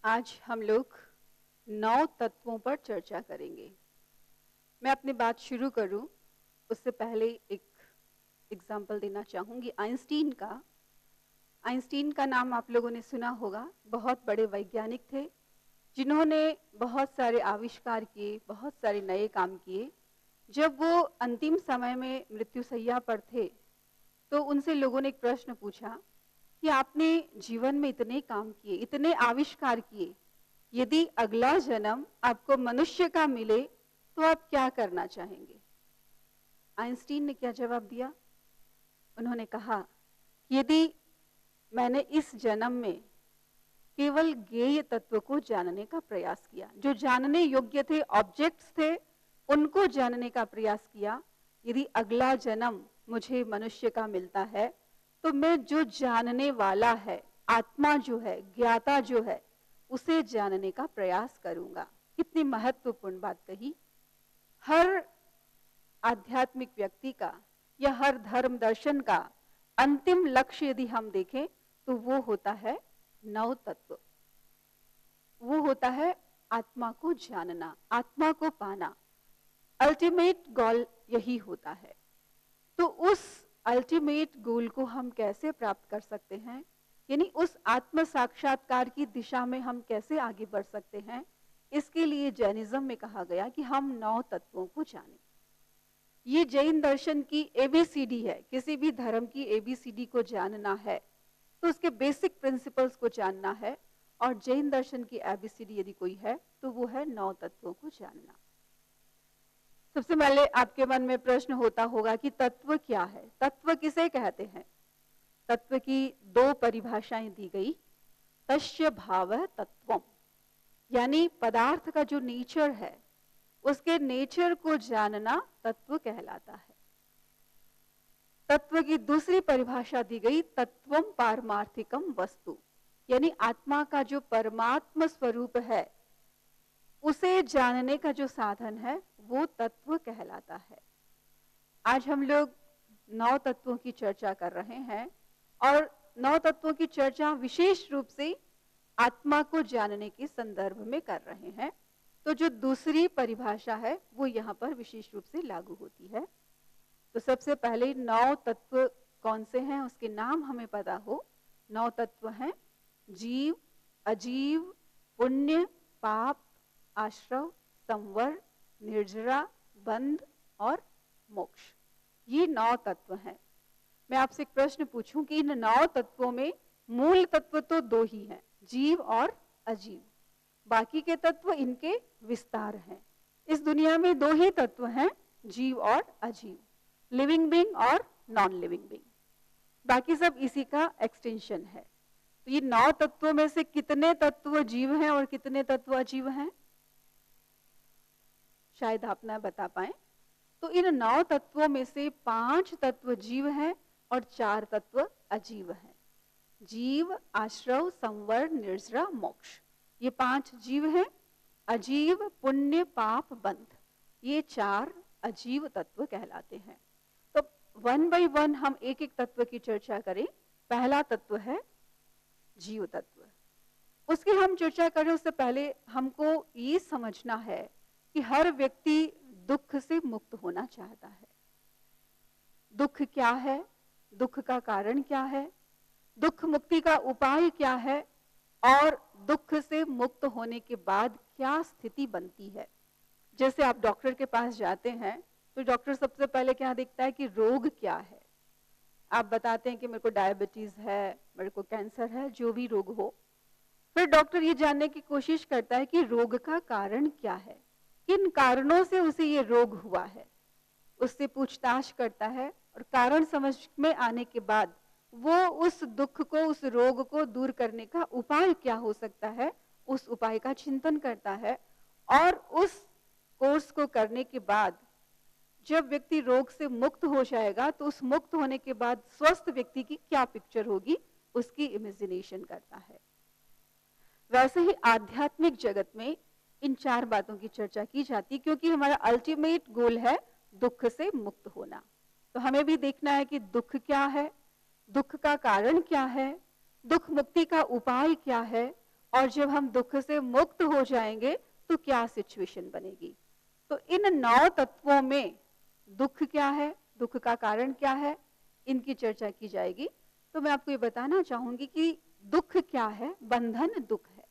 आज हम लोग 9 तत्वों पर चर्चा करेंगे। मैं अपनी बात शुरू करूं उससे पहले एक एग्जाम्पल देना चाहूंगी आइंस्टीन का नाम आप लोगों ने सुना होगा। बहुत बड़े वैज्ञानिक थे जिन्होंने बहुत सारे आविष्कार किए, बहुत सारे नए काम किए। जब वो अंतिम समय में मृत्युशैया पर थे तो उनसे लोगों ने एक प्रश्न पूछा कि आपने जीवन में इतने काम किए, इतने आविष्कार किए, यदि अगला जन्म आपको मनुष्य का मिले तो आप क्या करना चाहेंगे? आइंस्टीन ने क्या जवाब दिया? उन्होंने कहा, यदि मैंने इस जन्म में केवल ज्ञेय तत्व को जानने का प्रयास किया, जो जानने योग्य थे, ऑब्जेक्ट्स थे, उनको जानने का प्रयास किया, यदि अगला जन्म मुझे मनुष्य का मिलता है तो मैं जो जानने वाला है, आत्मा जो है, ज्ञाता जो है, उसे जानने का प्रयास करूंगा। कितनी महत्वपूर्ण बात कही। हर आध्यात्मिक व्यक्ति का या हर धर्म दर्शन का अंतिम लक्ष्य यदि हम देखें तो वो होता है 9 तत्व। वो होता है आत्मा को जानना, आत्मा को पाना। अल्टीमेट गोल यही होता है। तो उस अल्टीमेट गोल को हम कैसे प्राप्त कर सकते हैं, यानी उस आत्म साक्षात्कार की दिशा में हम कैसे आगे बढ़ सकते हैं, इसके लिए जैनिज्म में कहा गया कि हम 9 तत्वों को जानें। ये जैन दर्शन की एबीसीडी है। किसी भी धर्म की एबीसीडी को जानना है तो उसके बेसिक प्रिंसिपल्स को जानना है, और जैन दर्शन की एबीसीडी यदि कोई है तो वो है 9 तत्वों को जानना। सबसे पहले आपके मन में प्रश्न होता होगा कि तत्व क्या है, तत्व किसे कहते हैं? तत्व की 2 परिभाषाएं दी गई। तस्य भाव तत्वम, यानी पदार्थ का जो नेचर है, उसके नेचर को जानना तत्व कहलाता है। तत्व की दूसरी परिभाषा दी गई, तत्वम पारमार्थिकम वस्तु, यानी आत्मा का जो परमात्म स्वरूप है, उसे जानने का जो साधन है वो तत्व कहलाता है। आज हम लोग 9 तत्वों की चर्चा कर रहे हैं, और 9 तत्वों की चर्चा विशेष रूप से आत्मा को जानने के संदर्भ में कर रहे हैं। तो जो दूसरी परिभाषा है वो यहाँ पर विशेष रूप से लागू होती है। तो सबसे पहले 9 तत्व कौन से हैं उसके नाम हमें पता हो। 9 तत्व हैं जीव, अजीव, पुण्य, पाप, आश्रव, संवर, निर्जरा, बंध और मोक्ष। ये 9 तत्व हैं। मैं आपसे एक प्रश्न पूछूं कि इन 9 तत्वों में मूल तत्व तो 2 ही हैं, जीव और अजीव। बाकी के तत्व इनके विस्तार हैं। इस दुनिया में 2 ही तत्व हैं, जीव और अजीव, लिविंग बीइंग और नॉन लिविंग बीइंग। बाकी सब इसी का एक्सटेंशन है। तो ये 9 तत्वों में से कितने तत्व जीव हैं और कितने तत्व अजीव हैं, शायद आप ना बता पाए। तो इन 9 तत्वों में से 5 तत्व जीव हैं और 4 तत्व अजीव हैं। जीव, आश्रव, संवर, निर्जरा, मोक्ष, ये 5 जीव हैं। अजीव, पुण्य, पाप, बंध, ये 4 अजीव तत्व कहलाते हैं। तो 1 बाय 1 हम एक एक तत्व की चर्चा करें। पहला तत्व है जीव तत्व। उसकी हम चर्चा करें उससे पहले हमको ये समझना है कि हर व्यक्ति दुख से मुक्त होना चाहता है। दुख क्या है, दुख का कारण क्या है, दुख मुक्ति का उपाय क्या है, और दुख से मुक्त होने के बाद क्या स्थिति बनती है। जैसे आप डॉक्टर के पास जाते हैं तो डॉक्टर सबसे पहले क्या देखता है कि रोग क्या है। आप बताते हैं कि मेरे को डायबिटीज है, मेरे को कैंसर है, जो भी रोग हो। फिर डॉक्टर ये जानने की कोशिश करता है कि रोग का कारण क्या है, किन कारणों से उसे ये रोग हुआ है। उससे पूछताछ करता है, और कारण समझ में आने के बाद वो उस दुख को, उस रोग को दूर करने का उपाय क्या हो सकता है, उस उपाय का चिंतन करता है। और उस कोर्स को करने के बाद जब व्यक्ति रोग से मुक्त हो जाएगा तो उस मुक्त होने के बाद स्वस्थ व्यक्ति की क्या पिक्चर होगी, उसकी इमेजिनेशन करता है। वैसे ही आध्यात्मिक जगत में इन 4 बातों की चर्चा की जाती, क्योंकि हमारा अल्टीमेट गोल है दुख से मुक्त होना। तो हमें भी देखना है कि दुख क्या है, दुख का कारण क्या है, दुख मुक्ति का उपाय क्या है, और जब हम दुख से मुक्त हो जाएंगे तो क्या सिचुएशन बनेगी। तो इन 9 तत्वों में दुख क्या है, दुख का कारण क्या है, इनकी चर्चा की जाएगी। तो मैं आपको ये बताना चाहूंगी कि दुख क्या है। बंधन दुख है।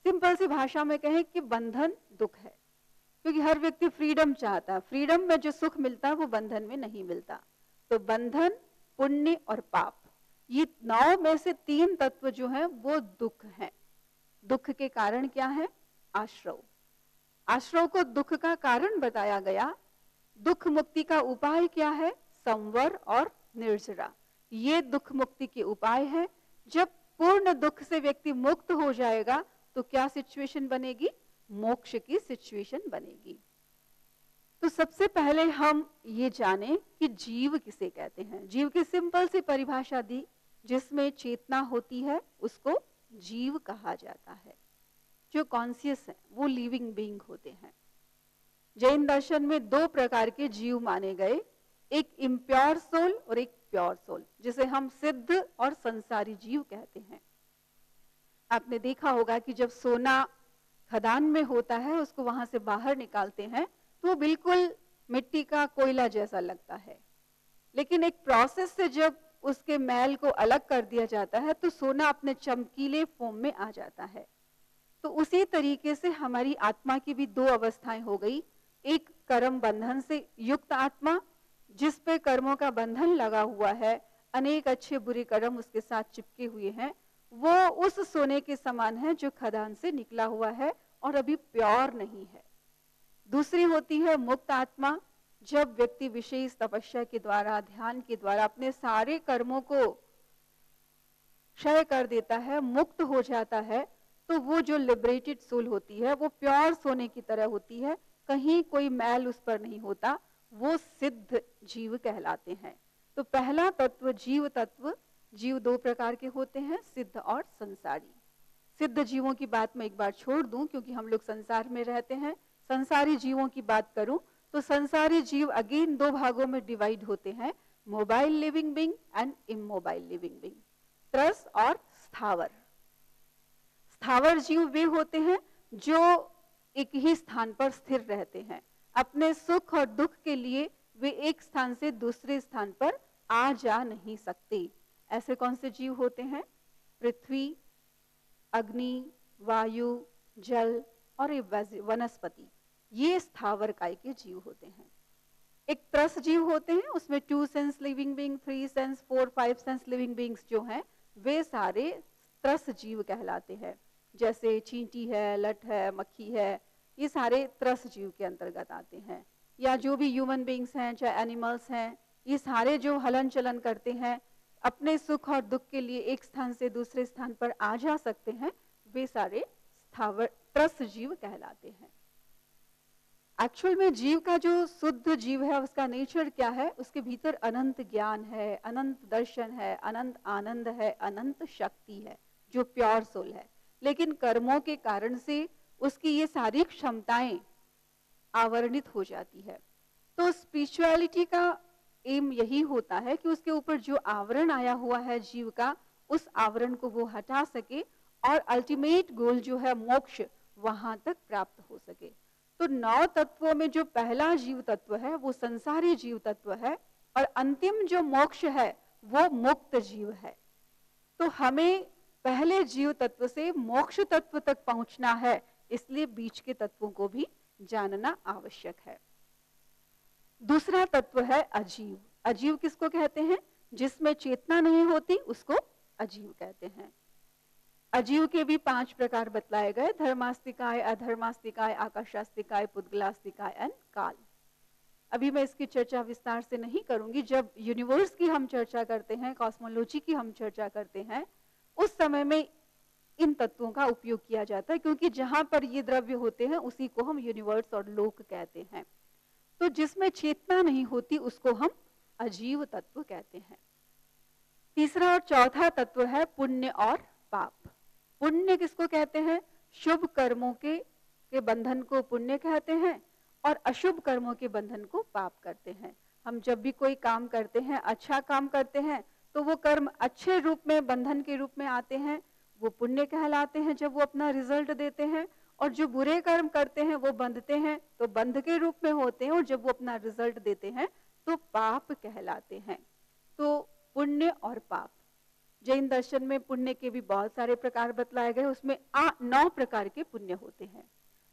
सिंपल सी भाषा में कहें कि बंधन दुख है, क्योंकि हर व्यक्ति फ्रीडम चाहता है। फ्रीडम में जो सुख मिलता है वो बंधन में नहीं मिलता। तो बंधन, पुण्य और पाप, ये 9 में से 3 तत्व जो हैं वो दुख हैं। दुख के कारण क्या है? आश्रव। आश्रव को दुख का कारण बताया गया। दुख मुक्ति का उपाय क्या है? संवर और निर्जरा। ये दुख मुक्ति के उपाय है। जब पूर्ण दुख से व्यक्ति मुक्त हो जाएगा तो क्या सिचुएशन बनेगी? मोक्ष की सिचुएशन बनेगी। तो सबसे पहले हम ये जानें कि जीव किसे कहते हैं। जीव की सिंपल सी परिभाषा दी, जिसमें चेतना होती है उसको जीव कहा जाता है। जो कॉन्शियस है वो लिविंग बीइंग होते हैं। जैन दर्शन में 2 प्रकार के जीव माने गए, एक इम्प्योर सोल और एक प्योर सोल, जिसे हम सिद्ध और संसारी जीव कहते हैं। आपने देखा होगा कि जब सोना खदान में होता है, उसको वहां से बाहर निकालते हैं तो वो बिल्कुल मिट्टी का कोयला जैसा लगता है, लेकिन एक प्रोसेस से जब उसके मैल को अलग कर दिया जाता है तो सोना अपने चमकीले फॉर्म में आ जाता है। तो उसी तरीके से हमारी आत्मा की भी 2 अवस्थाएं हो गई। एक कर्म बंधन से युक्त आत्मा, जिस पे कर्मों का बंधन लगा हुआ है, अनेक अच्छे बुरे कर्म उसके साथ चिपके हुए हैं, वो उस सोने के समान है जो खदान से निकला हुआ है और अभी प्योर नहीं है। दूसरी होती है मुक्त आत्मा। जब व्यक्ति विशेष तपस्या के द्वारा, ध्यान के द्वारा अपने सारे कर्मों को क्षय कर देता है, मुक्त हो जाता है, तो वो जो लिबरेटेड सोल होती है वो प्योर सोने की तरह होती है, कहीं कोई मैल उस पर नहीं होता। वो सिद्ध जीव कहलाते हैं। तो पहला तत्व जीव तत्व। जीव 2 प्रकार के होते हैं, सिद्ध और संसारी। सिद्ध जीवों की बात मैं एक बार छोड़ दूं, क्योंकि हम लोग संसार में रहते हैं। संसारी जीवों की बात करूं तो संसारी जीव अगेन 2 भागों में डिवाइड होते हैं, mobile living being and immobile living being, त्रस और स्थावर। स्थावर जीव वे होते हैं जो एक ही स्थान पर स्थिर रहते हैं। अपने सुख और दुख के लिए वे एक स्थान से दूसरे स्थान पर आ जा नहीं सकते। ऐसे कौन से जीव होते हैं? पृथ्वी, अग्नि, वायु, जल और वनस्पति, ये स्थावर काय के जीव होते हैं। एक त्रस जीव होते हैं, उसमें 2 sense living being, 3 sense, 4, 5 sense living beings जो हैं वे सारे त्रस जीव कहलाते हैं। जैसे चींटी है, लट है, मक्खी है, ये सारे त्रस जीव के अंतर्गत आते हैं। या जो भी ह्यूमन बीइंग्स हैं, चाहे एनिमल्स हैं, ये सारे जो हलन चलन करते हैं, अपने सुख और दुख के लिए एक स्थान से दूसरे स्थान पर आ जा सकते हैं, वे सारे स्थावर त्रस जीव कहलाते हैं। एक्चुअल में जीव का जो शुद्ध जीव है उसका नेचर क्या है? उसके भीतर अनंत ज्ञान है, अनंत दर्शन है, अनंत आनंद है, अनंत शक्ति है, जो प्योर सोल है। लेकिन कर्मों के कारण से उसकी ये सारी क्षमताएं आवरणित हो जाती है। तो स्पिरिचुअलिटी का एम यही होता है कि उसके ऊपर जो आवरण आया हुआ है जीव का, उस आवरण को वो हटा सके और अल्टीमेट गोल जो है मोक्ष, वहां तक प्राप्त हो सके। तो 9 तत्वों में जो पहला जीव तत्व है वो संसारी जीव तत्व है, और अंतिम जो मोक्ष है वो मुक्त जीव है। तो हमें पहले जीव तत्व से मोक्ष तत्व तक पहुंचना है, इसलिए बीच के तत्वों को भी जानना आवश्यक है। दूसरा तत्व है अजीव। अजीव किसको कहते हैं? जिसमें चेतना नहीं होती उसको अजीव कहते हैं। अजीव के भी 5 प्रकार बतलाए गए, धर्मास्तिकाय, अधर्मास्तिकाय, आकाशास्तिकाय, पुद्गलास्तिकाय एंड काल। अभी मैं इसकी चर्चा विस्तार से नहीं करूंगी। जब यूनिवर्स की हम चर्चा करते हैं, कॉस्मोलॉजी की हम चर्चा करते हैं, उस समय में इन तत्वों का उपयोग किया जाता है, क्योंकि जहां पर ये द्रव्य होते हैं उसी को हम यूनिवर्स और लोक कहते हैं। तो जिसमें चेतना नहीं होती उसको हम अजीव तत्व कहते हैं। तीसरा और चौथा तत्व है पुण्य और पाप। पुण्य किसको कहते हैं? शुभ कर्मों के बंधन को पुण्य कहते हैं, और अशुभ कर्मों के बंधन को पाप करते हैं। हम जब भी कोई काम करते हैं, अच्छा काम करते हैं, तो वो कर्म अच्छे रूप में, बंधन के रूप में आते हैं। वो पुण्य कहलाते हैं जब वो अपना रिजल्ट देते हैं, और जो बुरे कर्म करते हैं वो बंधते हैं तो बंध के रूप में होते हैं, और जब वो अपना रिजल्ट देते हैं तो पाप कहलाते हैं। तो पुण्य और पाप, जैन दर्शन में पुण्य के भी बहुत सारे प्रकार बतलाए गए, उसमें 9 प्रकार के पुण्य होते हैं।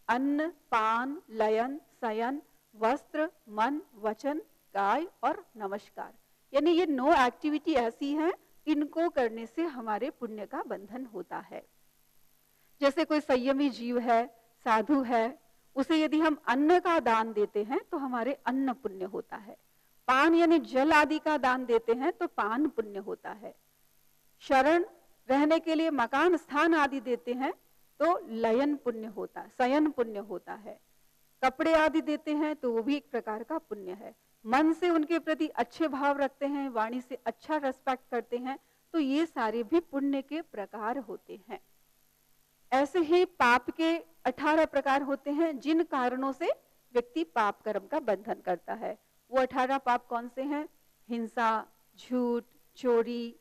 अन्न, पान, लयन, शयन, वस्त्र, मन, वचन, काय और नमस्कार। यानी ये 9 एक्टिविटी ऐसी हैं, इनको करने से हमारे पुण्य का बंधन होता है। जैसे कोई संयमी जीव है, साधु है, उसे यदि हम अन्न का दान देते हैं तो हमारे अन्न पुण्य होता है। पान यानी जल आदि का दान देते हैं तो पान पुण्य होता है। शरण रहने के लिए मकान स्थान आदि देते हैं तो लयन पुण्य होता है, शयन पुण्य होता है। कपड़े आदि देते हैं तो वो भी एक प्रकार का पुण्य है। मन से उनके प्रति अच्छे भाव रखते हैं, वाणी से अच्छा रेस्पेक्ट करते हैं, तो ये सारे भी पुण्य के प्रकार होते हैं। ऐसे ही पाप के 18 प्रकार होते हैं, जिन कारणों से व्यक्ति पाप कर्म का बंधन करता है। वो 18 पाप कौन से हैं? हिंसा, झूठ, चोरी,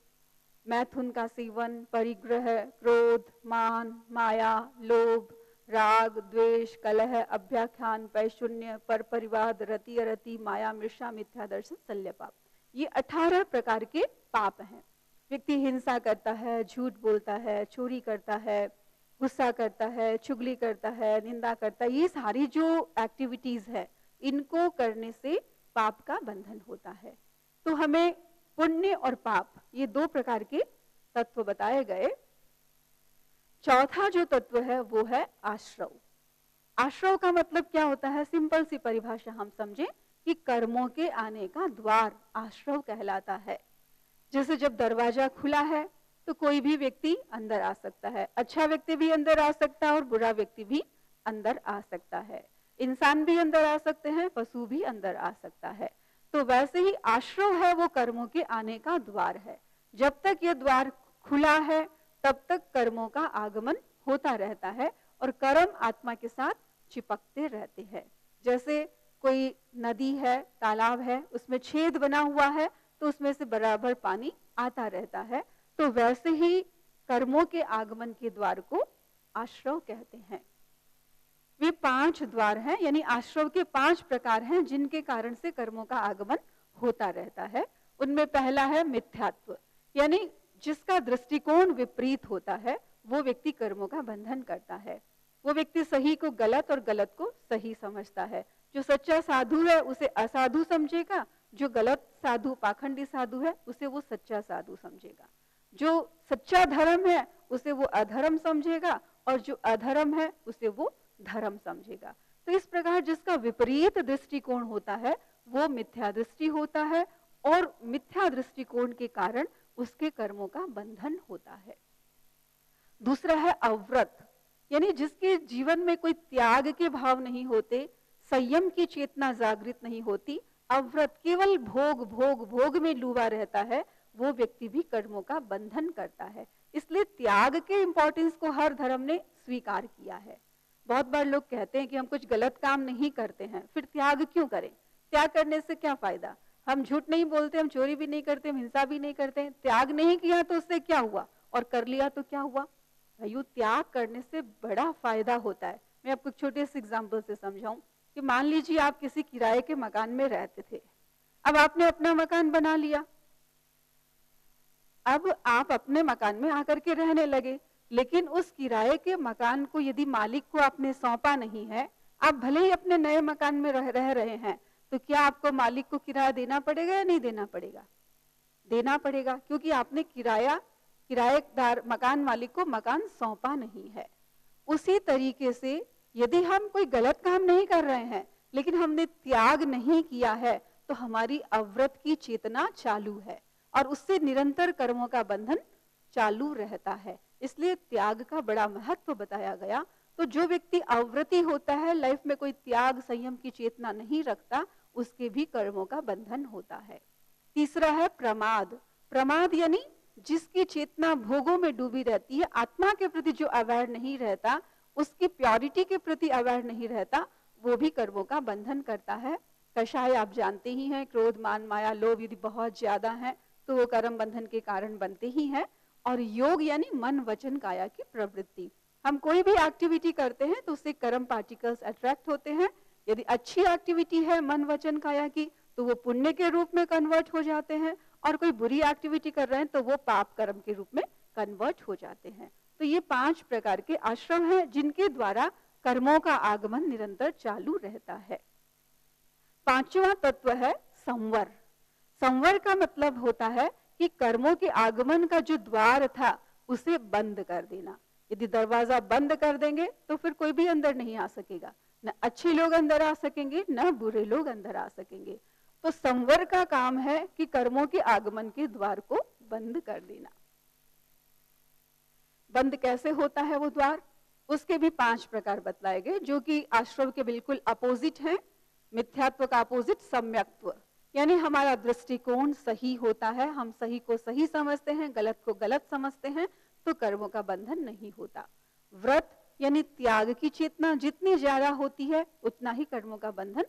मैथुन का सेवन, परिग्रह, क्रोध, मान, माया, लोभ, राग, द्वेष, कलह, अभ्याख्यान, पैशून्य, पर परिवाद, रति अरति, माया, मृषा, मिथ्या दर्शन, शल्य पाप। ये 18 प्रकार के पाप हैं। व्यक्ति हिंसा करता है, झूठ बोलता है, चोरी करता है, गुस्सा करता है, चुगली करता है, निंदा करता है, ये सारी जो एक्टिविटीज है, इनको करने से पाप का बंधन होता है। तो हमें पुण्य और पाप, ये 2 प्रकार के तत्व बताए गए। चौथा जो तत्व है वो है आश्रव। आश्रव का मतलब क्या होता है? सिंपल सी परिभाषा हम समझें कि कर्मों के आने का द्वार आश्रव कहलाता है। जैसे जब दरवाजा खुला है तो कोई भी व्यक्ति अंदर आ सकता है, अच्छा व्यक्ति भी अंदर आ सकता है और बुरा व्यक्ति भी अंदर आ सकता है, इंसान भी अंदर आ सकते हैं, पशु भी अंदर आ सकता है। तो वैसे ही आश्रव है वो कर्मों के आने का द्वार है। जब तक ये द्वार खुला है तब तक कर्मों का आगमन होता रहता है और कर्म आत्मा के साथ चिपकते रहते हैं। जैसे कोई नदी है, तालाब है, उसमें छेद बना हुआ है तो उसमें से बराबर पानी आता रहता है। तो वैसे ही कर्मों के आगमन के द्वार को आश्रव कहते हैं। वे 5 द्वार हैं, यानी आश्रव के 5 प्रकार हैं जिनके कारण से कर्मों का आगमन होता रहता है। उनमें पहला है मिथ्यात्व, यानी जिसका दृष्टिकोण विपरीत होता है वो व्यक्ति कर्मों का बंधन करता है। वो व्यक्ति सही को गलत और गलत को सही समझता है। जो सच्चा साधु है उसे असाधु समझेगा, जो गलत साधु, पाखंडी साधु है उसे वो सच्चा साधु समझेगा। जो सच्चा धर्म है उसे वो अधर्म समझेगा और जो अधर्म है उसे वो धर्म समझेगा। तो इस प्रकार जिसका विपरीत दृष्टिकोण होता है वो मिथ्या दृष्टि होता है और मिथ्या दृष्टिकोण के कारण उसके कर्मों का बंधन होता है। दूसरा है अव्रत, यानी जिसके जीवन में कोई त्याग के भाव नहीं होते, संयम की चेतना जागृत नहीं होती, अव्रत केवल भोग भोग भोग में डूबा रहता है, वो व्यक्ति भी कर्मों का बंधन करता है। इसलिए त्याग के इंपॉर्टेंस को हर धर्म ने स्वीकार किया है। बहुत बार लोग कहते हैं कि हम कुछ गलत काम नहीं करते हैं, फिर त्याग क्यों करें? त्याग करने से क्या फायदा? हम झूठ नहीं बोलते, हम चोरी भी नहीं करते, हम हिंसा भी नहीं करते, त्याग नहीं किया तो उससे क्या हुआ? और कर लिया तो क्या हुआ? भाइयों, त्याग करने से बड़ा फायदा होता है। मैं आपको छोटे से एग्जाम्पल से समझाऊं कि मान लीजिए आप किसी किराए के मकान में रहते थे, अब आपने अपना मकान बना लिया, अब आप अपने मकान में आकर के रहने लगे, लेकिन उस किराए के मकान को यदि मालिक को आपने सौंपा नहीं है, आप भले ही अपने नए मकान में रह रहे हैं, तो क्या आपको मालिक को किराया देना पड़ेगा या नहीं देना पड़ेगा? देना पड़ेगा, क्योंकि आपने किराएदार मकान मालिक को मकान सौंपा नहीं है। उसी तरीके से यदि हम कोई गलत काम नहीं कर रहे हैं लेकिन हमने त्याग नहीं किया है तो हमारी अव्रत की चेतना चालू है और उससे निरंतर कर्मों का बंधन चालू रहता है। इसलिए त्याग का बड़ा महत्व बताया गया। तो जो व्यक्ति अव्रती होता है, लाइफ में कोई त्याग संयम की चेतना नहीं रखता, उसके भी कर्मों का बंधन होता है। तीसरा है प्रमाद। प्रमाद यानी जिसकी चेतना भोगों में डूबी रहती है, आत्मा के प्रति जो अवेयर नहीं रहता, उसकी प्योरिटी के प्रति अवेयर नहीं रहता, वो भी कर्मों का बंधन करता है। कषाय आप जानते ही हैं, क्रोध मान माया लोभ यदि बहुत ज्यादा है तो वो कर्म बंधन के कारण बनते ही हैं। और योग यानी मन वचन काया की प्रवृत्ति। हम कोई भी एक्टिविटी करते हैं तो उससे कर्म पार्टिकल्स अट्रैक्ट होते हैं। यदि अच्छी एक्टिविटी है मन वचन काया की तो वो पुण्य के रूप में कन्वर्ट हो जाते हैं, और कोई बुरी एक्टिविटी कर रहे हैं तो वो पाप कर्म के रूप में कन्वर्ट हो जाते हैं। तो ये 5 प्रकार के आश्रम हैं जिनके द्वारा कर्मों का आगमन निरंतर चालू रहता है। 5वां तत्व है संवर। संवर का मतलब होता है कि कर्मों के आगमन का जो द्वार था उसे बंद कर देना। यदि दरवाजा बंद कर देंगे तो फिर कोई भी अंदर नहीं आ सकेगा, न अच्छे लोग अंदर आ सकेंगे न बुरे लोग अंदर आ सकेंगे। तो संवर का काम है कि कर्मों के आगमन के द्वार को बंद कर देना। बंद कैसे होता है वो द्वार, उसके भी 5 प्रकार बतलाए गए जो कि आश्रम के बिल्कुल अपोजिट हैं। मिथ्यात्व का अपोजिट सम्यक्त्व, यानी हमारा दृष्टिकोण सही होता है, हम सही को सही समझते हैं, गलत को गलत समझते हैं, तो कर्मों का बंधन नहीं होता। व्रत यानी त्याग की चेतना जितनी ज्यादा होती है उतना ही कर्मों का बंधन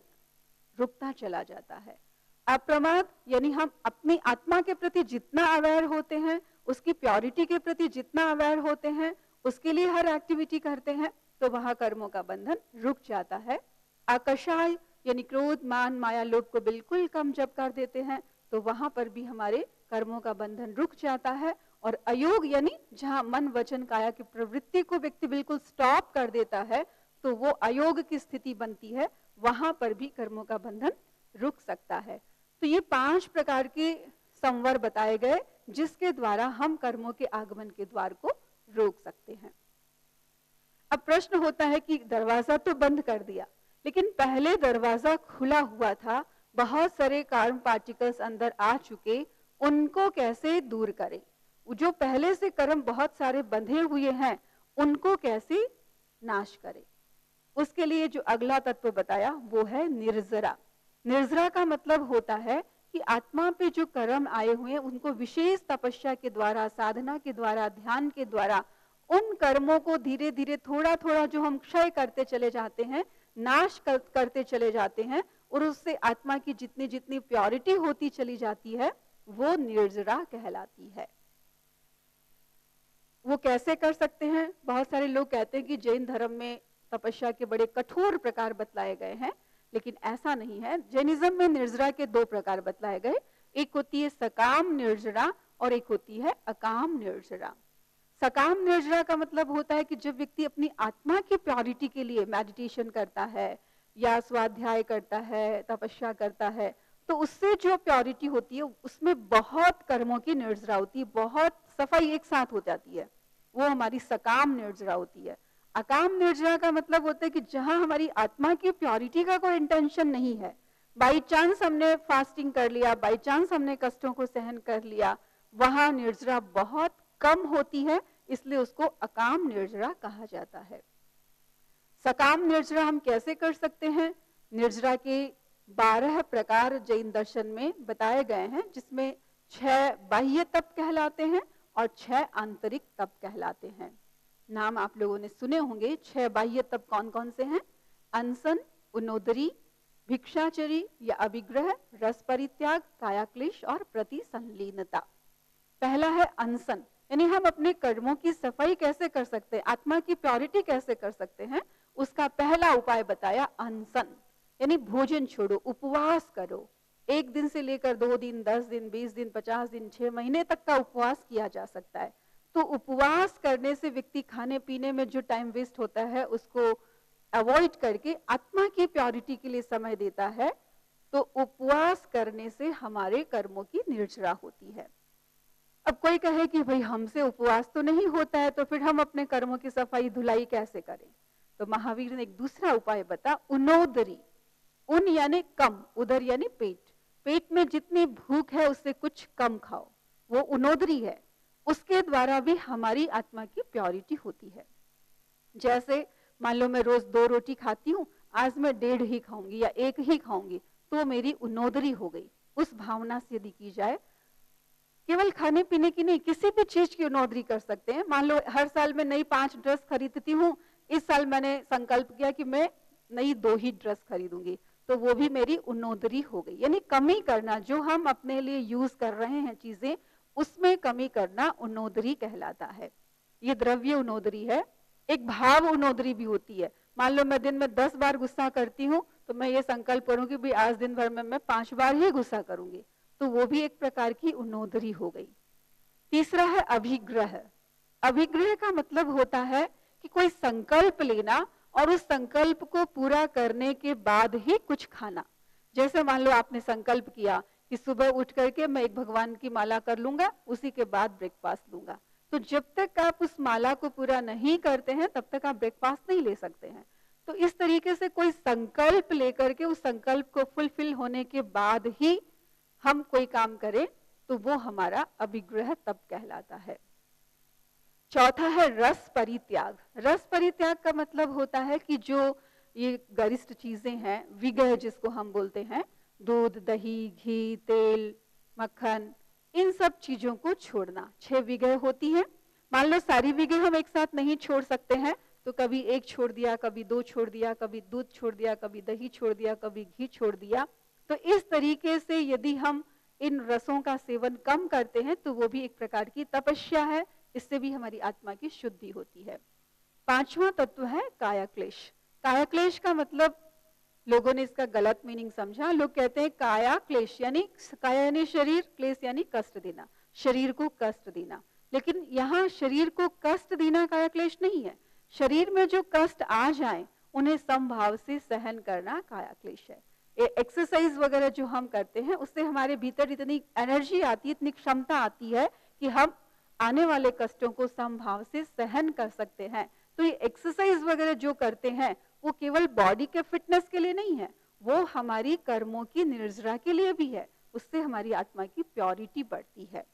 रुकता चला जाता है। अप्रमाद यानी हम अपनी आत्मा के प्रति जितना अवेयर होते हैं, उसकी प्योरिटी के प्रति जितना अवेयर होते हैं, उसके लिए हर एक्टिविटी करते हैं, तो वहां कर्मों का बंधन रुक जाता है। आकर्षाय यानी क्रोध मान माया लोभ को बिल्कुल कम जब कर देते हैं तो वहां पर भी हमारे कर्मों का बंधन रुक जाता है। और अयोग यानी जहां मन वचन काया की प्रवृत्ति को व्यक्ति बिल्कुल स्टॉप कर देता है तो वो अयोग की स्थिति बनती है, वहां पर भी कर्मों का बंधन रुक सकता है। तो ये 5 प्रकार के संवर बताए गए जिसके द्वारा हम कर्मों के आगमन के द्वार को रोक सकते हैं। अब प्रश्न होता है कि दरवाजा तो बंद कर दिया, लेकिन पहले दरवाजा खुला हुआ था, बहुत सारे कार्म पार्टिकल्स अंदर आ चुके, उनको कैसे दूर करें? जो पहले से कर्म बहुत सारे बंधे हुए हैं उनको कैसे नाश करें? उसके लिए जो अगला तत्व बताया वो है निर्जरा। निर्जरा का मतलब होता है कि आत्मा पे जो कर्म आए हुए हैं उनको विशेष तपस्या के द्वारा, साधना के द्वारा, ध्यान के द्वारा उन कर्मों को धीरे धीरे थोड़ा थोड़ा जो हम क्षय करते चले जाते हैं, नाश करते चले जाते हैं, और उससे आत्मा की जितनी जितनी प्योरिटी होती चली जाती है वो निर्जरा कहलाती है। वो कैसे कर सकते हैं? बहुत सारे लोग कहते हैं कि जैन धर्म में तपस्या के बड़े कठोर प्रकार बतलाए गए हैं, लेकिन ऐसा नहीं है। जैनिज्म में निर्जरा के 2 प्रकार बतलाए गए, एक होती है सकाम निर्जरा और एक होती है अकाम निर्जरा। सकाम निर्जरा का मतलब होता है कि जब व्यक्ति अपनी आत्मा की प्योरिटी के लिए मेडिटेशन करता है या स्वाध्याय करता है, तपस्या करता है, तो उससे जो प्योरिटी होती है उसमें बहुत कर्मों की निर्जरा होती है, बहुत सफाई एक साथ हो जाती है, वो हमारी सकाम निर्जरा होती है। अकाम निर्जरा का मतलब होता है कि जहां हमारी आत्मा की प्योरिटी का कोई इंटेंशन नहीं है, बाई चांस हमने फास्टिंग कर लिया, बाई चांस हमने कष्टों को सहन कर लिया, वहां निर्जरा बहुत कम होती है, इसलिए उसको अकाम निर्जरा कहा जाता है। सकाम निर्जरा हम कैसे कर सकते हैं? निर्जरा के 12 प्रकार जैन दर्शन में बताए गए हैं, जिसमें 6 बाह्य तप कहलाते हैं और 6 आंतरिक तप कहलाते हैं। नाम आप लोगों ने सुने होंगे। 6 बाह्य तप कौन कौन से हैं? अनशन, उनोदरी, भिक्षाचरी या अभिग्रह, रस परित्याग, कायाक्लेश और प्रतिसंलीनता। पहला है अनशन, यानी हम अपने कर्मों की सफाई कैसे कर सकते हैं, आत्मा की प्योरिटी कैसे कर सकते हैं, उसका पहला उपाय बताया अनशन, यानी भोजन छोड़ो, उपवास करो। 1 दिन से लेकर 2 दिन, 10 दिन, 20 दिन, 50 दिन, 6 महीने तक का उपवास किया जा सकता है। तो उपवास करने से व्यक्ति खाने पीने में जो टाइम वेस्ट होता है उसको अवॉइड करके आत्मा की प्योरिटी के लिए समय देता है। तो उपवास करने से हमारे कर्मों की निर्जरा होती है। अब कोई कहे कि भाई हमसे उपवास तो नहीं होता है, तो फिर हम अपने कर्मों की सफाई धुलाई कैसे करें? तो महावीर ने एक दूसरा उपाय बता, उनोदरी। उन यानी कम, उदर यानी पेट, पेट में जितनी भूख है उससे कुछ कम खाओ, वो उनोदरी है। उसके द्वारा भी हमारी आत्मा की प्योरिटी होती है। जैसे मान लो मैं रोज 2 रोटी खाती हूँ, आज मैं 1.5 ही खाऊंगी या 1 ही खाऊंगी, तो मेरी उनोदरी हो गई। उस भावना से यदि की जाए, केवल खाने पीने की नहीं, किसी भी चीज की उनोदरी कर सकते हैं। मान लो हर साल मैं नई 5 ड्रेस खरीदती हूँ, इस साल मैंने संकल्प किया कि मैं नई 2 ही ड्रेस खरीदूंगी, तो वो भी मेरी उनोदरी हो गई। यानी कमी करना, जो हम अपने लिए यूज कर रहे हैं चीजें, उसमें कमी करना उन्नोदरी कहलाता है। ये द्रव्य उन्नोदरी है। एक भाव उन्नोदरी भी होती है। मान लो मैं दिन में 10 बार गुस्सा करती हूँ, तो मैं ये संकल्प करूंगी भी आज दिन भर में मैं 5 बार ही गुस्सा करूंगी, तो वो भी एक प्रकार की उन्नोदरी हो गई। तीसरा है अभिग्रह। अभिग्रह का मतलब होता है कि कोई संकल्प लेना और उस संकल्प को पूरा करने के बाद ही कुछ खाना। जैसे मान लो आपने संकल्प किया कि सुबह उठ करके मैं एक भगवान की माला कर लूंगा, उसी के बाद ब्रेकफास्ट लूंगा, तो जब तक आप उस माला को पूरा नहीं करते हैं तब तक आप ब्रेकफास्ट नहीं ले सकते हैं। तो इस तरीके से कोई संकल्प लेकर के उस संकल्प को फुलफिल होने के बाद ही हम कोई काम करें तो वो हमारा अभिग्रह तब कहलाता है। चौथा है रस परित्याग। रस परित्याग का मतलब होता है कि जो ये गरिष्ठ चीजें हैं, विगह जिसको हम बोलते हैं, दूध, दही, घी, तेल, मक्खन, इन सब चीजों को छोड़ना। 6 विगह होती है। मान लो सारी विगह हम एक साथ नहीं छोड़ सकते हैं, तो कभी एक छोड़ दिया, कभी 2 छोड़ दिया, कभी दूध छोड़ दिया, कभी दही छोड़ दिया, कभी घी छोड़ दिया। तो इस तरीके से यदि हम इन रसों का सेवन कम करते हैं तो वो भी एक प्रकार की तपस्या है। इससे भी हमारी आत्मा की शुद्धि होती है। 5वां तत्व है कायाक्लेश। कायाक्लेश का मतलब लोगों ने इसका गलत मीनिंग समझा। लोग कहते हैं काया क्लेश यानी काया यानी शरीर, क्लेश यानी कष्ट देना, शरीर को कष्ट देना। लेकिन यहाँ शरीर को कष्ट देना काया क्लेश नहीं है। शरीर में जो कष्ट आ जाए उन्हें समभाव से सहन करना काया क्लेश है। एक्सरसाइज वगैरह जो हम करते हैं उससे हमारे भीतर इतनी एनर्जी आती है, इतनी क्षमता आती है कि हम आने वाले कष्टों को समभाव से सहन कर सकते हैं। तो ये एक्सरसाइज वगैरह जो करते हैं वो केवल बॉडी के फिटनेस के लिए नहीं है, वो हमारी कर्मों की निर्जरा के लिए भी है। उससे हमारी आत्मा की प्योरिटी बढ़ती है।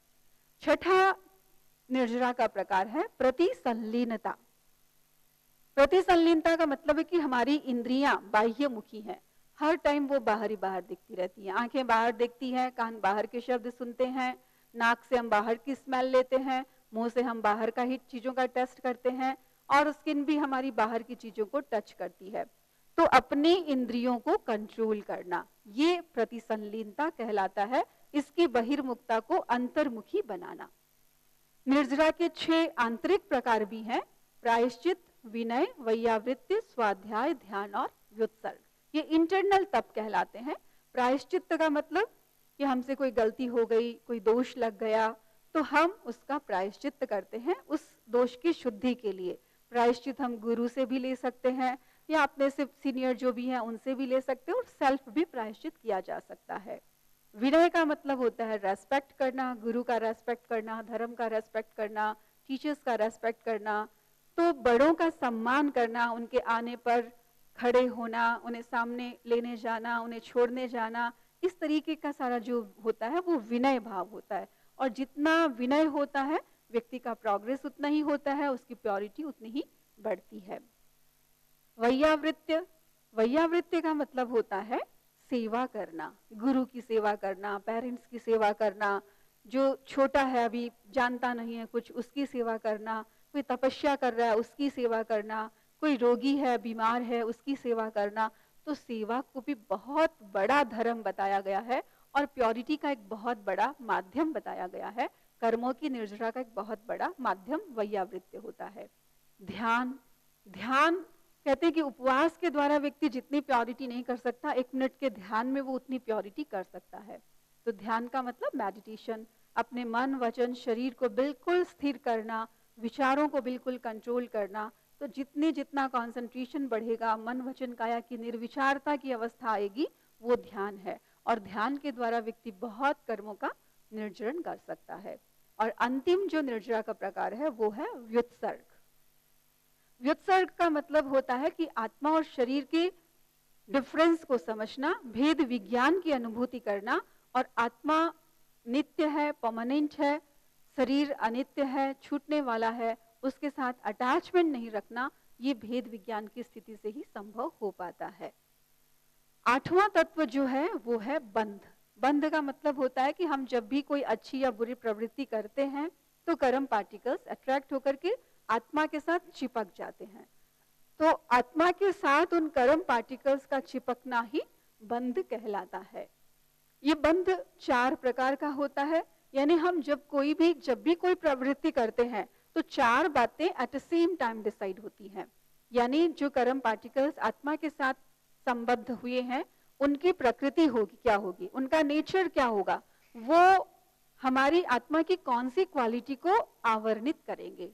छठा निर्जरा का प्रकार है प्रतिसंलीनता। प्रतिसंलीनता का मतलब है कि हमारी इंद्रियां बाह्यमुखी हैं। हर टाइम वो बाहर ही बाहर दिखती रहती हैं। आंखें बाहर देखती हैं, कान बाहर के शब्द सुनते हैं, नाक से हम बाहर की स्मेल लेते हैं, मुंह से हम बाहर का ही चीजों का टेस्ट करते हैं, और स्किन भी हमारी बाहर की चीजों को टच करती है। तो अपनी इंद्रियों को कंट्रोल करना, ये प्रतिसंलीनता कहलाता है। इसकी बहिर्मुखता को अंतर्मुखी बनाना। निर्जरा के 6 आंतरिक प्रकार भी हैं, प्रायश्चित, विनय, वैयावृत्ति, स्वाध्याय, ध्यान और व्युत्सर्ग। ये इंटरनल तप कहलाते हैं। प्रायश्चित का मतलब कि हमसे कोई गलती हो गई, कोई दोष लग गया, तो हम उसका प्रायश्चित करते हैं उस दोष की शुद्धि के लिए। प्रायश्चित हम गुरु से भी ले सकते हैं या अपने से सीनियर जो भी हैं उनसे भी ले सकते हैं, और सेल्फ भी प्रायश्चित किया जा सकता है। विनय का मतलब होता है रेस्पेक्ट करना, गुरु का रेस्पेक्ट करना, धर्म का रेस्पेक्ट करना, टीचर्स का रेस्पेक्ट करना। तो बड़ों का सम्मान करना, उनके आने पर खड़े होना, उन्हें सामने लेने जाना, उन्हें छोड़ने जाना, इस तरीके का सारा जो होता है वो विनय भाव होता है। और जितना विनय होता है व्यक्ति का प्रोग्रेस उतना ही होता है, उसकी प्योरिटी उतनी ही बढ़ती है। वैयावृत्य, वैयावृत्य का मतलब होता है सेवा करना, गुरु की सेवा करना, पेरेंट्स की सेवा करना, जो छोटा है अभी जानता नहीं है कुछ उसकी सेवा करना, कोई तपस्या कर रहा है उसकी सेवा करना, कोई रोगी है, बीमार है, उसकी सेवा करना। तो सेवा को भी बहुत बड़ा धर्म बताया गया है और प्योरिटी का एक बहुत बड़ा माध्यम बताया गया है। कर्मों की निर्जरा का एक बहुत बड़ा माध्यम वैयावृत्य होता है। ध्यान, ध्यान कहते हैं कि उपवास के द्वारा व्यक्ति जितनी प्योरिटी नहीं कर सकता, 1 मिनट के ध्यान में वो उतनी प्योरिटी कर सकता है। तो ध्यान का मतलब मेडिटेशन, अपने मन, वचन, शरीर को बिल्कुल स्थिर करना, विचारों को बिल्कुल कंट्रोल करना। तो जितना कंसंट्रेशन बढ़ेगा, मन, वचन, काया की निर्विचारता की अवस्था आएगी, वो ध्यान है। और ध्यान के द्वारा व्यक्ति बहुत कर्मों का निर्जरण कर सकता है। और अंतिम जो निर्जरा का प्रकार है वो है व्युत्सर्ग। व्युत्सर्ग का मतलब होता है कि आत्मा और शरीर के डिफरेंस को समझना, भेद विज्ञान की अनुभूति करना, और आत्मा नित्य है, परमानेंट है, शरीर अनित्य है, छूटने वाला है, उसके साथ अटैचमेंट नहीं रखना। ये भेद विज्ञान की स्थिति से ही संभव हो पाता है। 8वां तत्व जो है वो है बंध। बंध का मतलब होता है कि हम जब भी कोई अच्छी या बुरी प्रवृत्ति करते हैं तो कर्म पार्टिकल्स अट्रैक्ट होकर के आत्मा के साथ चिपक जाते हैं। तो आत्मा के साथ उन कर्म पार्टिकल्स का चिपकना ही बंध कहलाता है। ये बंध 4 प्रकार का होता है। यानी हम जब भी कोई प्रवृत्ति करते हैं तो 4 बातें at the same time decide होती हैं। यानी जो कर्म पार्टिकल्स आत्मा के साथ संबद्ध हुए हैं, उनकी प्रकृति क्या होगी, उनका नेचर क्या होगा, वो हमारी आत्मा की कौन सी क्वालिटी को आवर्णित करेंगे।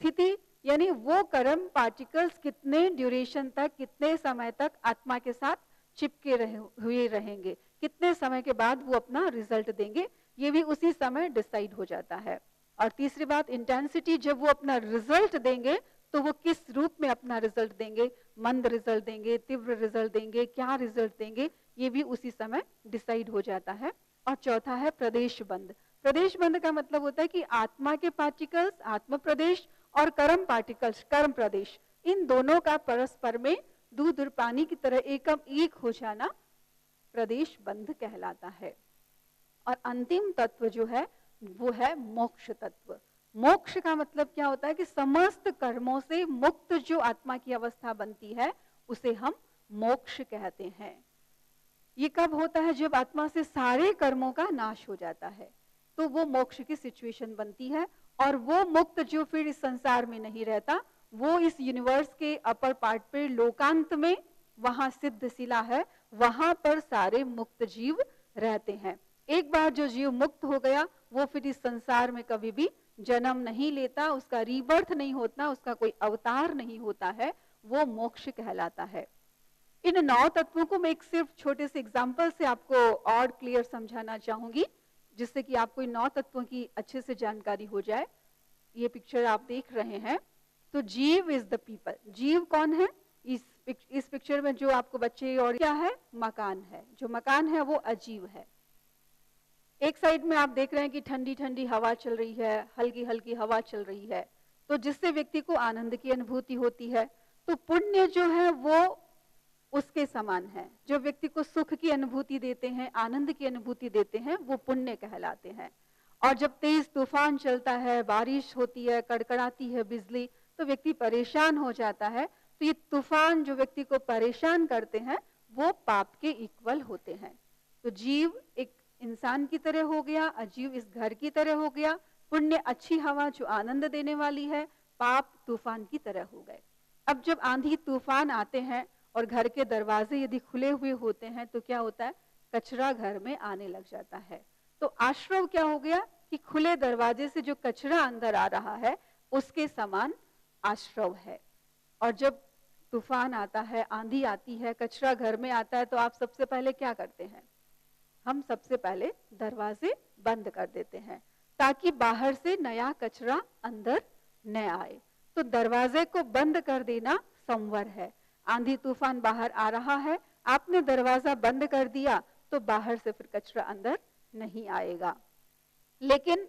स्थिति यानी वो कर्म पार्टिकल्स कितने ड्यूरेशन तक, कितने समय तक आत्मा के साथ चिपके हुए रहेंगे, कितने समय के बाद वो अपना रिजल्ट देंगे, ये भी उसी समय डिसाइड हो जाता है। और तीसरी बात इंटेंसिटी, जब वो अपना रिजल्ट देंगे तो वो किस रूप में अपना रिजल्ट देंगे, मंद रिजल्ट देंगे, तीव्र रिजल्ट देंगे, क्या रिजल्ट देंगे, ये भी उसी समय डिसाइड हो जाता है। और चौथा है प्रदेश बंध। प्रदेश बंध का मतलब होता है कि आत्मा के पार्टिकल्स, आत्म प्रदेश, और कर्म पार्टिकल्स, कर्म प्रदेश, इन दोनों का परस्पर में दूध और पानी की तरह एक हो जाना प्रदेश बंध कहलाता है। और अंतिम तत्व जो है वो है मोक्ष तत्व। मोक्ष का मतलब क्या होता है कि समस्त कर्मों से मुक्त जो आत्मा की अवस्था बनती है उसे हम मोक्ष कहते हैं। ये कब होता है? जब आत्मा से सारे कर्मों का नाश हो जाता है तो वो मोक्ष की सिचुएशन बनती है। और वो मुक्त जो फिर इस संसार में नहीं रहता, वो इस यूनिवर्स के अपर पार्ट पे लोकांत में, वहां सिद्ध शिला है, वहां पर सारे मुक्त जीव रहते हैं। एक बार जो जीव मुक्त हो गया वो फिर इस संसार में कभी भी जन्म नहीं लेता, उसका रीबर्थ नहीं होता, उसका कोई अवतार नहीं होता है, वो मोक्ष कहलाता है। इन 9 तत्वों को मैं एक सिर्फ छोटे से एग्जाम्पल से आपको और क्लियर समझाना चाहूंगी, जिससे कि आपको इन 9 तत्वों की अच्छे से जानकारी हो जाए। ये पिक्चर आप देख रहे हैं, तो जीव इज द पीपल। जीव कौन है? इस पिक्चर में जो आपको बच्चे, और क्या है? मकान है। जो मकान है वो अजीव है। एक साइड में आप देख रहे हैं कि ठंडी ठंडी हवा चल रही है, हल्की हल्की हवा चल रही है, तो जिससे व्यक्ति को आनंद की अनुभूति होती है। तो पुण्य जो है वो उसके समान है। जो व्यक्ति को सुख की अनुभूति देते हैं, आनंद की अनुभूति देते हैं, वो पुण्य कहलाते हैं। और जब तेज तूफान चलता है, बारिश होती है, कड़कड़ाती है बिजली, तो व्यक्ति परेशान हो जाता है। तो ये तूफान जो व्यक्ति को परेशान करते हैं वो पाप के इक्वल होते हैं। तो जीव एक इंसान की तरह हो गया, अजीव इस घर की तरह हो गया, पुण्य अच्छी हवा जो आनंद देने वाली है, पाप तूफान की तरह हो गए। अब जब आंधी तूफान आते हैं और घर के दरवाजे यदि खुले हुए होते हैं तो क्या होता है? कचरा घर में आने लग जाता है। तो आश्रव क्या हो गया कि खुले दरवाजे से जो कचरा अंदर आ रहा है उसके समान आश्रव है। और जब तूफान आता है, आंधी आती है, कचरा घर में आता है, तो आप सबसे पहले क्या करते हैं? हम सबसे पहले दरवाजे बंद कर देते हैं ताकि बाहर से नया कचरा अंदर न आए। तो दरवाजे को बंद कर देना संवर है। आंधी तूफान बाहर आ रहा है, आपने दरवाजा बंद कर दिया तो बाहर से फिर कचरा अंदर नहीं आएगा। लेकिन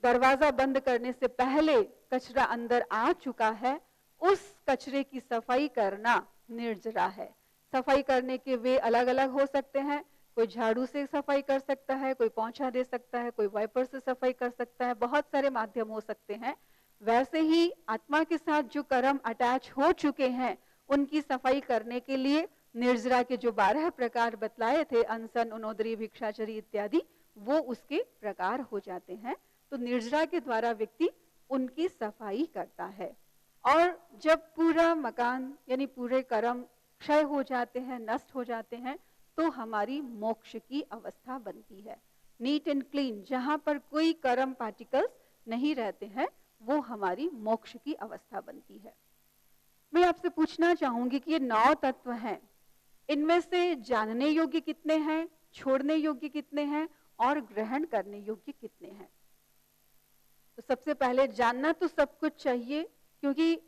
दरवाजा बंद करने से पहले कचरा अंदर आ चुका है, उस कचरे की सफाई करना निर्जरा है। सफाई करने के वे अलग अलग हो सकते हैं। कोई झाड़ू से सफाई कर सकता है, कोई पोंछा दे सकता है, कोई वाइपर से सफाई कर सकता है, बहुत सारे माध्यम हो सकते हैं। वैसे ही आत्मा के साथ जो कर्म अटैच हो चुके हैं उनकी सफाई करने के लिए निर्जरा के जो 12 प्रकार बतलाए थे, अनशन, उनोदरी, भिक्षाचरी इत्यादि, वो उसके प्रकार हो जाते हैं। तो निर्जरा के द्वारा व्यक्ति उनकी सफाई करता है। और जब पूरा मकान यानी पूरे कर्म क्षय हो जाते हैं, नष्ट हो जाते हैं, तो हमारी मोक्ष की अवस्था बनती है। नीट एंड क्लीन, जहां पर कोई कर्म पार्टिकल्स नहीं रहते हैं, वो हमारी मोक्ष की अवस्था बनती है। मैं आपसे पूछना चाहूंगी कि ये 9 तत्व हैं, इनमें से जानने योग्य कितने हैं, छोड़ने योग्य कितने हैं और ग्रहण करने योग्य कितने हैं? तो सबसे पहले जानना तो सब कुछ चाहिए, क्योंकि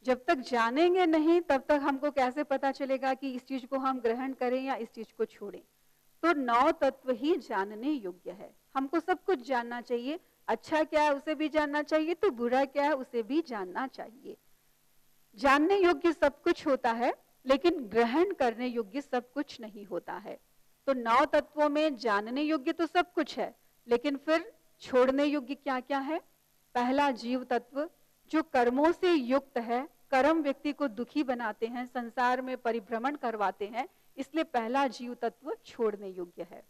जब तक जानेंगे नहीं तब तक हमको कैसे पता चलेगा कि इस चीज को हम ग्रहण करें या इस चीज को छोड़ें। तो 9 तत्व ही जानने योग्य है। हमको सब कुछ जानना चाहिए। अच्छा क्या है उसे भी जानना चाहिए, तो बुरा क्या है उसे भी जानना चाहिए। जानने योग्य सब कुछ होता है, लेकिन ग्रहण करने योग्य सब कुछ नहीं होता है। तो 9 तत्वों में जानने योग्य तो सब कुछ है, लेकिन फिर छोड़ने योग्य क्या क्या है? पहला जीव तत्व, जो कर्मों से युक्त है। कर्म व्यक्ति को दुखी बनाते हैं, संसार में परिभ्रमण करवाते हैं, इसलिए पहला जीव तत्व छोड़ने योग्य है।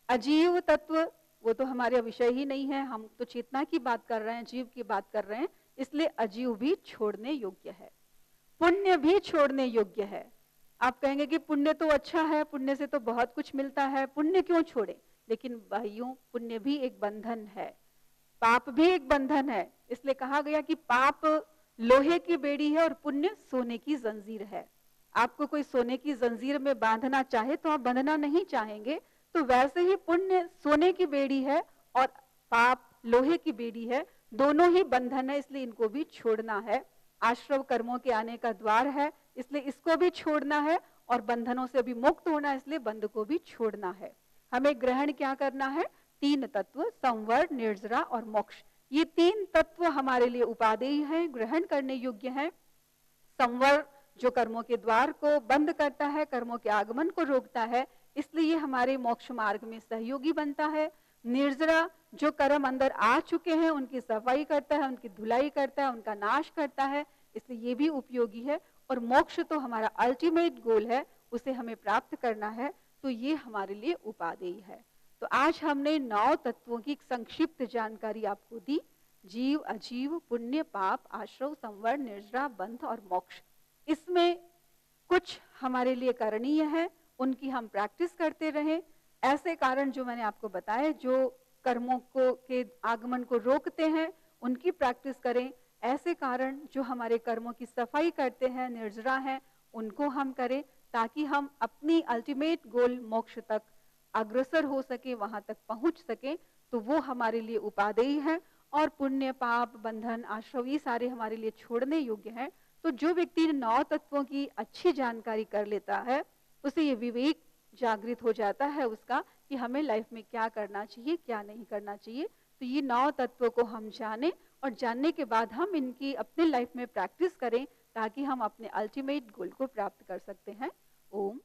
अजीव तत्व वो तो हमारे विषय ही नहीं है, हम तो चेतना की बात कर रहे हैं, जीव की बात कर रहे हैं, इसलिए अजीव भी छोड़ने योग्य है, पुण्य भी छोड़ने योग्य है। आप कहेंगे कि पुण्य तो अच्छा है, पुण्य से तो बहुत कुछ मिलता है, पुण्य क्यों छोड़े? लेकिन भाइयों, पुण्य भी एक बंधन है, पाप भी एक बंधन है। इसलिए कहा गया कि पाप लोहे की बेड़ी है और पुण्य सोने की जंजीर है। आपको कोई सोने की जंजीर में बांधना चाहे तो आप बंधना नहीं चाहेंगे, तो वैसे ही पुण्य सोने की बेड़ी है और पाप लोहे की बेड़ी है, दोनों ही बंधन है, इसलिए इनको भी छोड़ना है। आश्रव कर्मों के आने का द्वार है, इसलिए इसको भी छोड़ना है, और बंधनों से भी मुक्त होना है, इसलिए बंध को भी छोड़ना है। हमें ग्रहण क्या करना है? तीन तत्व, संवर, निर्जरा और मोक्ष। ये तीन तत्व हमारे लिए उपादेय हैं, ग्रहण करने योग्य हैं। संवर जो कर्मों के द्वार को बंद करता है, कर्मों के आगमन को रोकता है, इसलिए हमारे मोक्ष मार्ग में सहयोगी बनता है। निर्जरा जो कर्म अंदर आ चुके हैं उनकी सफाई करता है, उनकी धुलाई करता है, उनका नाश करता है, इसलिए ये भी उपयोगी है। और मोक्ष तो हमारा अल्टीमेट गोल है, उसे हमें प्राप्त करना है, तो ये हमारे लिए उपादेय है। तो आज हमने 9 तत्वों की संक्षिप्त जानकारी आपको दी, जीव, अजीव, पुण्य, पाप, आश्रव, संवर, निर्जरा, बंध और मोक्ष। इसमें कुछ हमारे लिए करणीय है, उनकी हम प्रैक्टिस करते रहें। ऐसे कारण जो मैंने आपको बताए, जो कर्मों को के आगमन को रोकते हैं, उनकी प्रैक्टिस करें। ऐसे कारण जो हमारे कर्मों की सफाई करते हैं, निर्जरा हैं, उनको हम करें, ताकि हम अपनी अल्टीमेट गोल मोक्ष तक अग्रसर हो सके, वहां तक पहुंच सके। तो वो हमारे लिए उपादेय है। और पुण्य, पाप, बंधन, आश्रव, ये सारे हमारे लिए छोड़ने योग्य हैं। तो जो व्यक्ति 9 तत्वों की अच्छी जानकारी कर लेता है, उसे ये विवेक जागृत हो जाता है उसका, कि हमें लाइफ में क्या करना चाहिए, क्या नहीं करना चाहिए। तो ये 9 तत्वों को हम जाने, और जानने के बाद हम इनकी अपने लाइफ में प्रैक्टिस करें, ताकि हम अपने अल्टीमेट गोल को प्राप्त कर सकते हैं। ओम